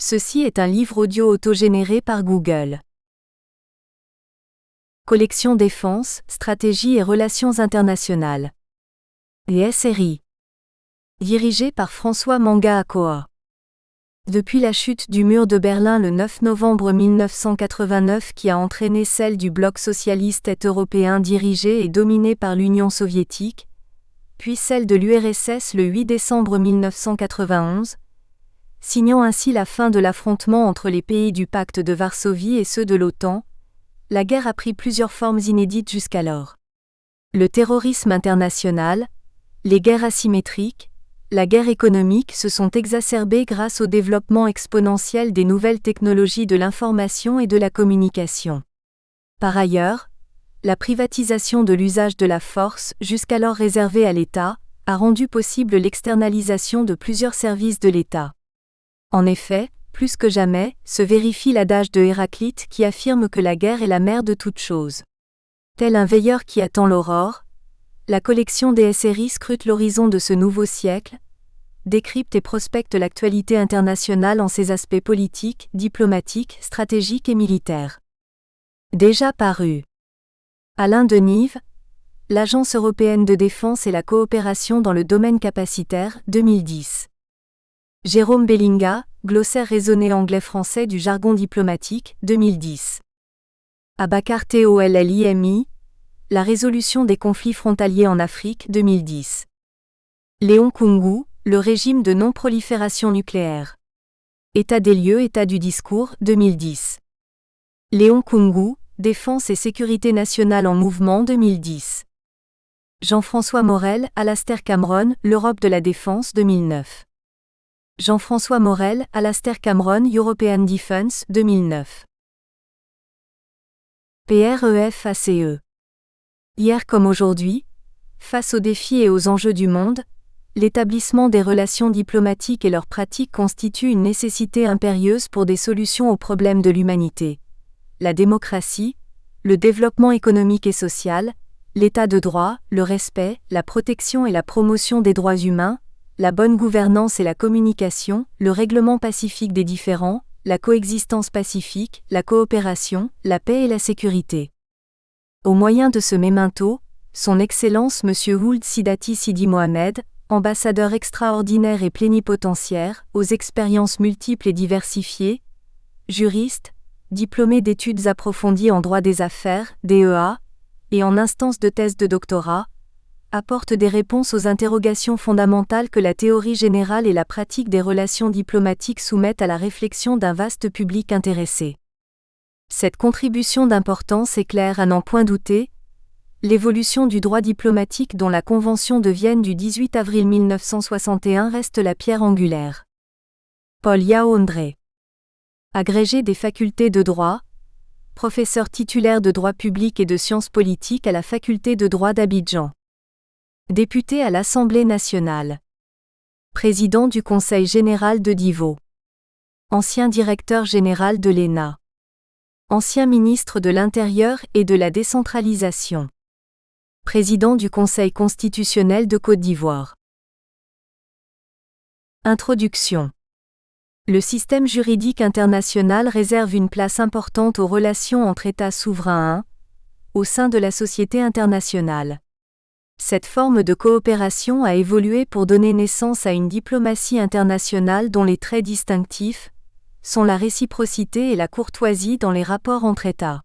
Ceci est un livre audio autogénéré par Google. Collection Défense, Stratégie et Relations internationales. SRI. Dirigé par François Manga-Akoa. Depuis la chute du mur de Berlin le 9 novembre 1989 qui a entraîné celle du bloc socialiste est-européen dirigé et dominé par l'Union soviétique, puis celle de l'URSS le 8 décembre 1991, signant ainsi la fin de l'affrontement entre les pays du pacte de Varsovie et ceux de l'OTAN, la guerre a pris plusieurs formes inédites jusqu'alors. Le terrorisme international, les guerres asymétriques, la guerre économique se sont exacerbées grâce au développement exponentiel des nouvelles technologies de l'information et de la communication. Par ailleurs, la privatisation de l'usage de la force, jusqu'alors réservée à l'État, a rendu possible l'externalisation de plusieurs services de l'État. En effet, plus que jamais, se vérifie l'adage de Héraclite qui affirme que la guerre est la mère de toutes choses. Tel un veilleur qui attend l'aurore, la collection des SRI scrute l'horizon de ce nouveau siècle, décrypte et prospecte l'actualité internationale en ses aspects politiques, diplomatiques, stratégiques et militaires. Déjà paru. Alain Denive, l'Agence européenne de défense et la coopération dans le domaine capacitaire, 2010. Jérôme Bellinga, glossaire raisonné anglais-français du jargon diplomatique, 2010. Abakar Tolimi, la résolution des conflits frontaliers en Afrique, 2010. Léon Kungu, le régime de non-prolifération nucléaire. État des lieux, état du discours, 2010. Léon Kungu, défense et sécurité nationale en mouvement, 2010. Jean-François Morel, Alastair Cameron, l'Europe de la défense, 2009. Jean-François Morel, Alastair Cameron, European Defense, 2009. PREFACE. Hier comme aujourd'hui, face aux défis et aux enjeux du monde, l'établissement des relations diplomatiques et leurs pratiques constitue une nécessité impérieuse pour des solutions aux problèmes de l'humanité. La démocratie, le développement économique et social, l'état de droit, le respect, la protection et la promotion des droits humains, la bonne gouvernance et la communication, le règlement pacifique des différends, la coexistence pacifique, la coopération, la paix et la sécurité. Au moyen de ce memento, Son Excellence M. Ould Sidati Sidi Mohamed, ambassadeur extraordinaire et plénipotentiaire, aux expériences multiples et diversifiées, juriste, diplômé d'études approfondies en droit des affaires, DEA, et en instance de thèse de doctorat, apporte des réponses aux interrogations fondamentales que la théorie générale et la pratique des relations diplomatiques soumettent à la réflexion d'un vaste public intéressé. Cette contribution d'importance est claire à n'en point douter. L'évolution du droit diplomatique dont la Convention de Vienne du 18 avril 1961 reste la pierre angulaire. Paul Yao André. Agrégé des facultés de droit, professeur titulaire de droit public et de sciences politiques à la faculté de droit d'Abidjan. Député à l'Assemblée nationale. Président du Conseil général de Divo. Ancien directeur général de l'ENA. Ancien ministre de l'Intérieur et de la décentralisation. Président du Conseil constitutionnel de Côte d'Ivoire. Introduction. Le système juridique international réserve une place importante aux relations entre États souverains au sein de la société internationale. Cette forme de coopération a évolué pour donner naissance à une diplomatie internationale dont les traits distinctifs sont la réciprocité et la courtoisie dans les rapports entre États.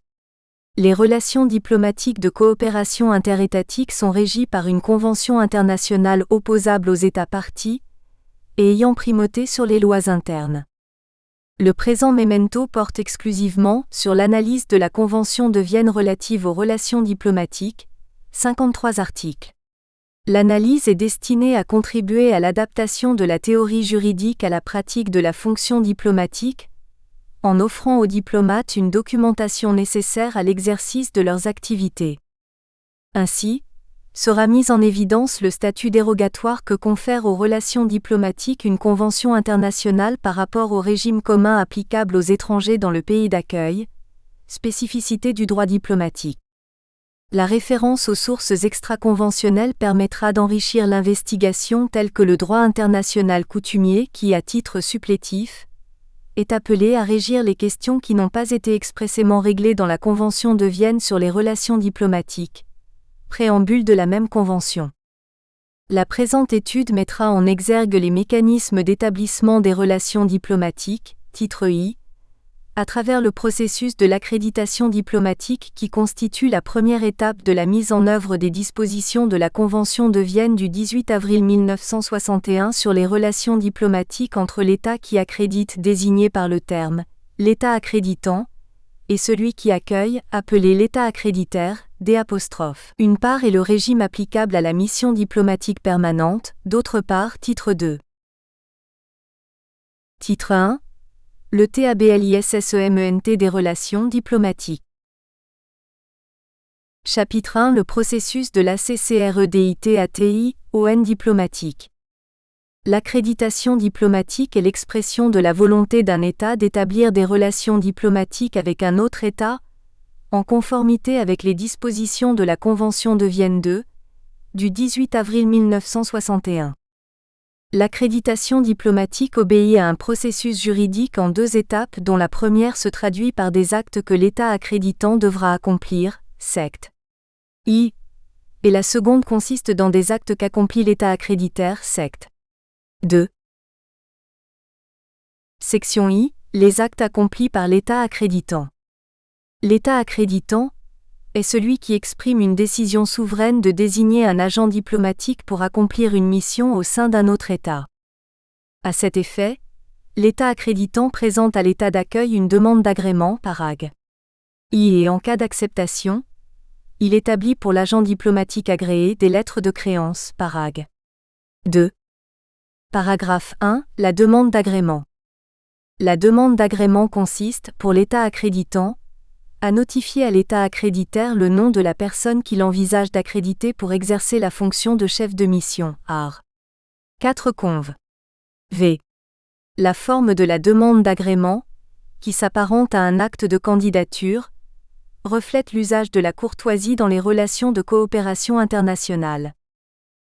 Les relations diplomatiques de coopération interétatique sont régies par une convention internationale opposable aux États parties et ayant primauté sur les lois internes. Le présent memento porte exclusivement sur l'analyse de la Convention de Vienne relative aux relations diplomatiques, 53 articles. L'analyse est destinée à contribuer à l'adaptation de la théorie juridique à la pratique de la fonction diplomatique, en offrant aux diplomates une documentation nécessaire à l'exercice de leurs activités. Ainsi, sera mis en évidence le statut dérogatoire que confère aux relations diplomatiques une convention internationale par rapport au régime commun applicable aux étrangers dans le pays d'accueil, spécificité du droit diplomatique. La référence aux sources extra-conventionnelles permettra d'enrichir l'investigation telle que le droit international coutumier qui, à titre supplétif, est appelé à régir les questions qui n'ont pas été expressément réglées dans la Convention de Vienne sur les relations diplomatiques, préambule de la même convention. La présente étude mettra en exergue les mécanismes d'établissement des relations diplomatiques, titre I, à travers le processus de l'accréditation diplomatique qui constitue la première étape de la mise en œuvre des dispositions de la Convention de Vienne du 18 avril 1961 sur les relations diplomatiques entre l'État qui accrédite désigné par le terme « l'État accréditant » et celui qui accueille, appelé l'État accréditaire, d'. Une part est le régime applicable à la mission diplomatique permanente, d'autre part titre 2. Titre 1. Le TABLISSEMENT des relations diplomatiques. Chapitre 1. Le processus de l'ACCREDITATI, ON diplomatique. L'accréditation diplomatique est l'expression de la volonté d'un État d'établir des relations diplomatiques avec un autre État, en conformité avec les dispositions de la Convention de Vienne II, du 18 avril 1961. L'accréditation diplomatique obéit à un processus juridique en deux étapes dont la première se traduit par des actes que l'État accréditant devra accomplir, sect. I, et la seconde consiste dans des actes qu'accomplit l'État accréditaire, sect. 2. Section I, les actes accomplis par l'État accréditant. L'État accréditant est celui qui exprime une décision souveraine de désigner un agent diplomatique pour accomplir une mission au sein d'un autre État. À cet effet, l'État accréditant présente à l'État d'accueil une demande d'agrément parag. I et en cas d'acceptation, il établit pour l'agent diplomatique agréé des lettres de créance parag. 2. Paragraphe 1. La demande d'agrément. La demande d'agrément consiste, pour l'État accréditant, à notifier à l'État accréditaire le nom de la personne qu'il envisage d'accréditer pour exercer la fonction de chef de mission, art. 4 conv. V. La forme de la demande d'agrément, qui s'apparente à un acte de candidature, reflète l'usage de la courtoisie dans les relations de coopération internationale.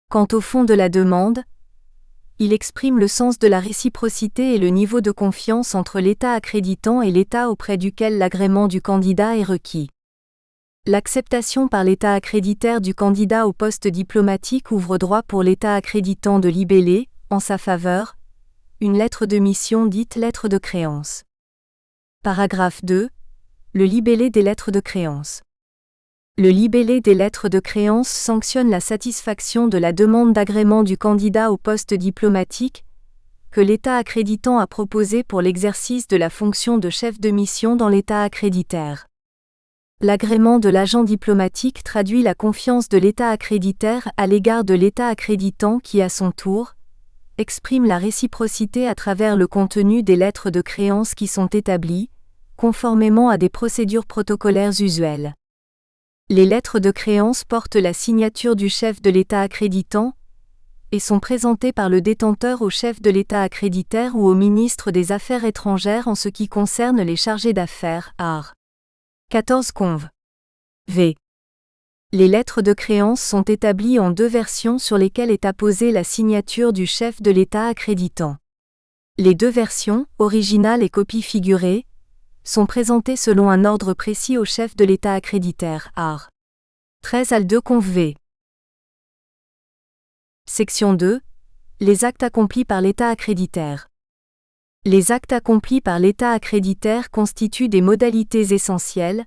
Quant au fond de la demande, il exprime le sens de la réciprocité et le niveau de confiance entre l'État accréditant et l'État auprès duquel l'agrément du candidat est requis. L'acceptation par l'État accréditaire du candidat au poste diplomatique ouvre droit pour l'État accréditant de libeller, en sa faveur, une lettre de mission dite lettre de créance. Paragraphe 2. Le libellé des lettres de créance. Le libellé des lettres de créance sanctionne la satisfaction de la demande d'agrément du candidat au poste diplomatique que l'État accréditant a proposé pour l'exercice de la fonction de chef de mission dans l'État accréditaire. L'agrément de l'agent diplomatique traduit la confiance de l'État accréditaire à l'égard de l'État accréditant qui, à son tour, exprime la réciprocité à travers le contenu des lettres de créance qui sont établies, conformément à des procédures protocolaires usuelles. Les lettres de créance portent la signature du chef de l'État accréditant et sont présentées par le détenteur au chef de l'État accréditaire ou au ministre des Affaires étrangères en ce qui concerne les chargés d'affaires, art. 14 conv. V. Les lettres de créance sont établies en deux versions sur lesquelles est apposée la signature du chef de l'État accréditant. Les deux versions, originale et copie figurée, sont présentées selon un ordre précis au chef de l'État accréditaire, art. 13 al 2 conv. V. Section 2. Les actes accomplis par l'État accréditaire. Les actes accomplis par l'État accréditaire constituent des modalités essentielles,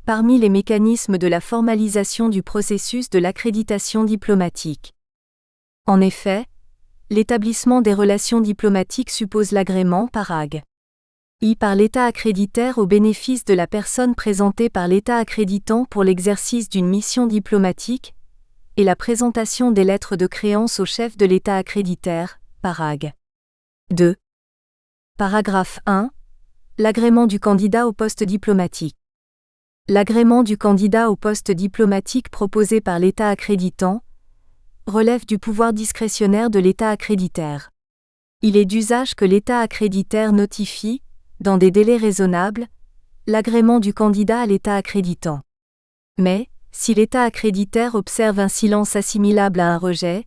parmi les mécanismes de la formalisation du processus de l'accréditation diplomatique. En effet, l'établissement des relations diplomatiques suppose l'agrément parag. I par l'État accréditaire au bénéfice de la personne présentée par l'État accréditant pour l'exercice d'une mission diplomatique, et la présentation des lettres de créance au chef de l'État accréditaire, parag. 2. Paragraphe 1. L'agrément du candidat au poste diplomatique. L'agrément du candidat au poste diplomatique proposé par l'État accréditant relève du pouvoir discrétionnaire de l'État accréditaire. Il est d'usage que l'État accréditaire notifie, dans des délais raisonnables, l'agrément du candidat à l'État accréditant. Mais, si l'État accréditaire observe un silence assimilable à un rejet,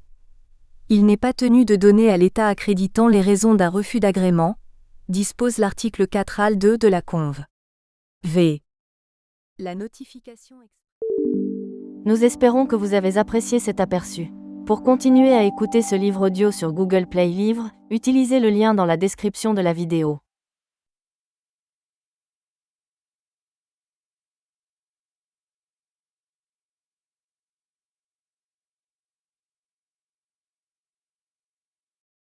il n'est pas tenu de donner à l'État accréditant les raisons d'un refus d'agrément, dispose l'article 4 al 2 de la Conv. V. La notification. Nous espérons que vous avez apprécié cet aperçu. Pour continuer à écouter ce livre audio sur Google Play Livres, utilisez le lien dans la description de la vidéo.